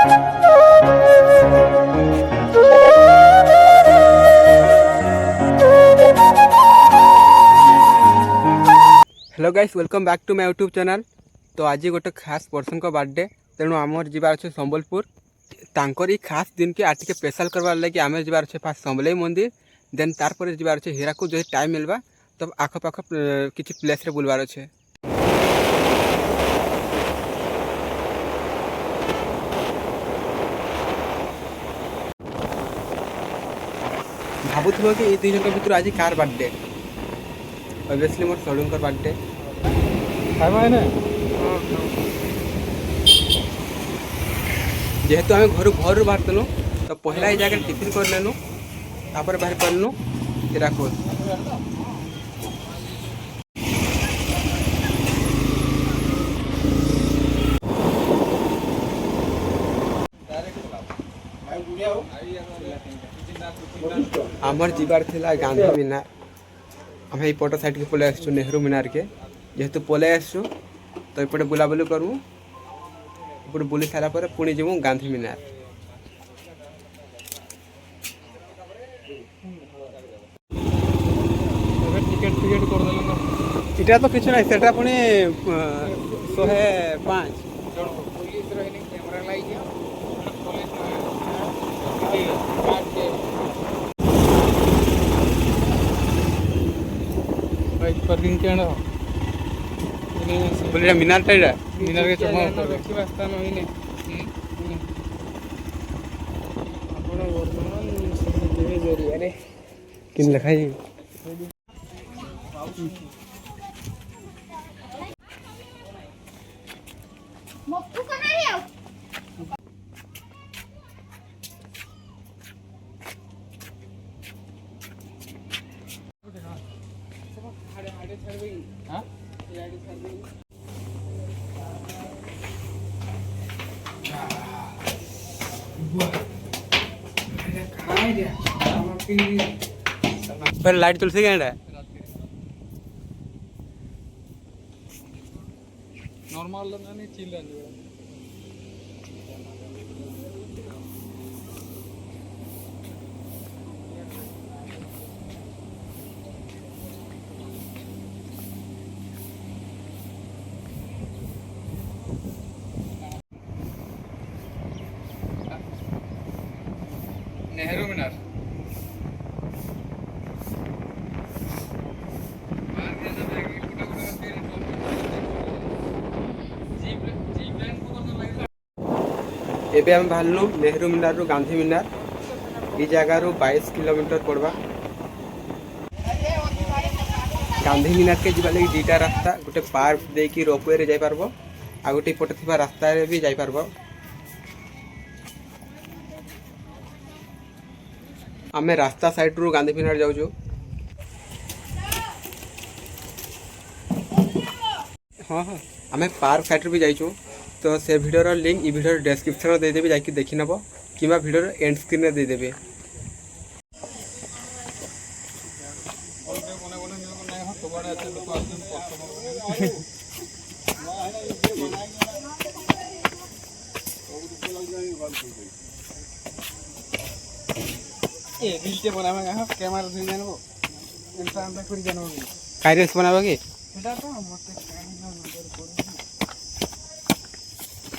Hello guys, welcome back to my YouTube channel. तो आज गोटे खास पर्सन को बर्थडे, तेणु आमर जबार अच्छे संबलपुर। तांकर ई खास दिन के आज के स्पेशल करवार लगे आम जबार अच्छे फास्ट समलेई मंदिर, देन तार पर जबार अच्छे हीराकुद जो टाइम मिलवा तब आखपाख किसी प्लेस रे बुलवार अच्छे। भावुथ कि दुई जन भर आज कार बर्थडे, ऑब्वियसली मोर सड़ुंकर बर्थडे। जेहेतु आम घर घर बाहर देलु तो पहला ये जगह टिफिन कर लेनु, तापर बाहर पड़नु हीराकुद। आमर जीवार थिला गांधी मीनार। आम पट साइड के पलि आसु नेहरू मीनार के, जेहेतु पलि आसु तो ये बुलाबुली करूँ। इपटे बुली सारा पर पुणी जीवु गांधी मीनार। टिकेट फिकेट कर इटा तो किछु नहीं, सेटा पुणी 105 पार्किंग के बोले मीनार टाइडा मीनार के चमा रखिबा स्थान होइने आपण वर्तमान से जरिया रे किन लिखाई मप्पू कहां है? पर लाइट तुलसी क्या नॉर्मल नहीं चिल नेहरू मीनार एबे हम बाहरनु नेहरू मीनार रु गांधी मीनार। ई जगह रु 22 किलोमीटर पड़वा। गांधी मीनार के जीवा लगी दुईटा रास्ता, गोटे पार्क देकी रोपवे रे जाई पारबो, आ गोटे पटे थिबा रास्ता रे भी जाई पारबो। आमे रास्ता साइड रु गांधी मीनार जाउजो। हाँ हाँ, आमे पार्क साइड भी जाइछु। तो से वीडियोर लिंक ई वीडियो डिस्क्रिप्शन दे देबी, जाकि देखि नबो किबा वीडियोर एंड स्क्रीन रे दे देबे। ए रील के बनावे यहाँ कैमरा धरि जानबो एंटा अंदर करि जानबो काइरेस बनाबो की सेटा तो मते नजर पड़े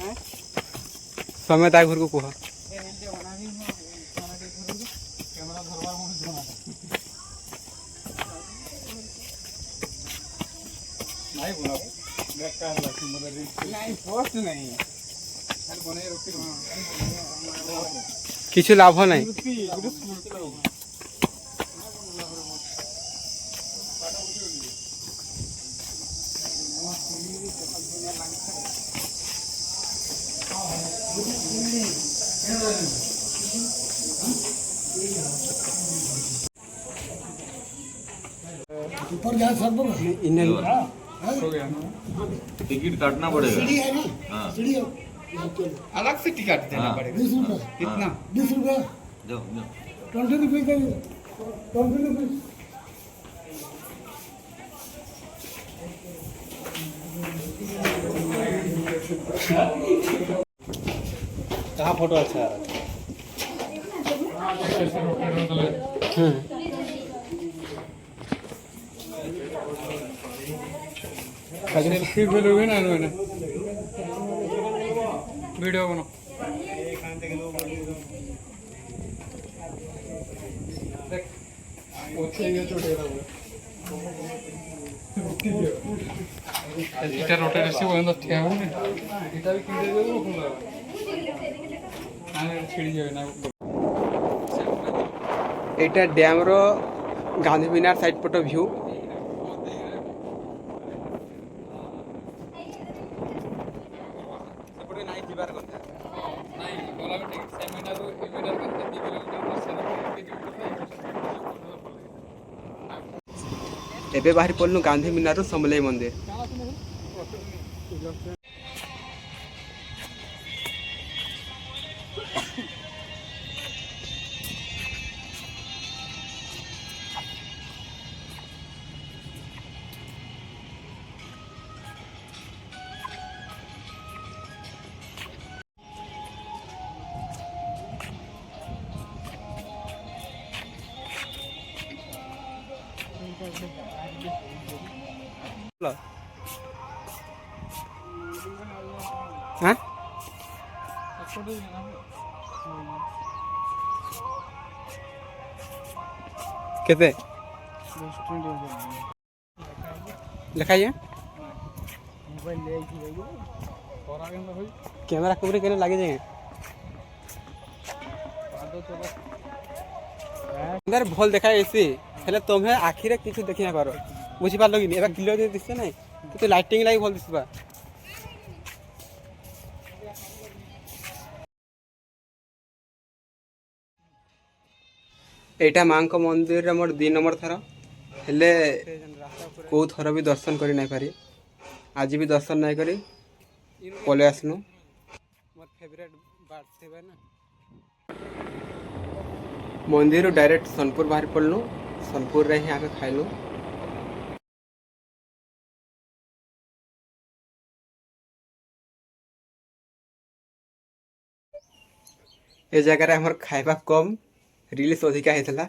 हैं समय ता घर को कह ए रील के बनावी खाना के घर कैमरा धरवा हो जोना नहीं बनाओ बेकार लगती मगर रील नहीं पोस्ट नहीं हर बने रुकती किछु लाभ नहीं। ऊपर जा सब इन्हें हो गया ना टिकट काटना पड़ेगा। सीढ़ी है ना? हाँ। सीढ़ी है। अलग से टिकट देना हाँ। पड़ेगा 20 रुपये कितना 20 रुपये जाओ 20 रुपये का 20 रुपये कहाँ फोटो अच्छा है सेल्फी भेलो भी ना वीडियो बनो এটা রোটের এসে বন্ধ ঠিক হবে না এটা भी কিনতে দেবো খোলা আমি ছিড়ি যাবে না এইটা ড্যামর গান্ধী মিনার সাইড পଟ ভিউ ସେପଟେ ନାଇଁ ଯିବାର କଥା ନାଇଁ ଗଲା ବି ଠିକ ସେମିନାର ଏମିନାର କେତେ 2 କିଲୋମିଟର ଏବେ ବାହାରି ପଡ଼ିଲୁ ଗାନ୍ଧୀ ମିନାରରୁ ସମଲେଇ ମନ୍ଦିର। हाँ केते लिखा है कैमरा कवरे के लगे जाएंगे अंदर भल देखा ऐसी हेले तुम्हें आखिरे किछु देखि ना पारो बुझी पारलो कि एबा क्लियर दे दिसते नै तो लाइटिंग लागी भल दिसबा एटा मां को मंदिर मोर 2 नंबर थर हेले को थर भी दर्शन करी नहीं पारी आज भी दर्शन नहीं करी पले आसनु मोर फेवरेट बात सेबे ना मंदिर डायरेक्ट सोनपुर बाहर पड़लु सोनपुर रे ही आके खाइलु ए जगह रे हमर खाइबा कम रिलीज अधिका हेतला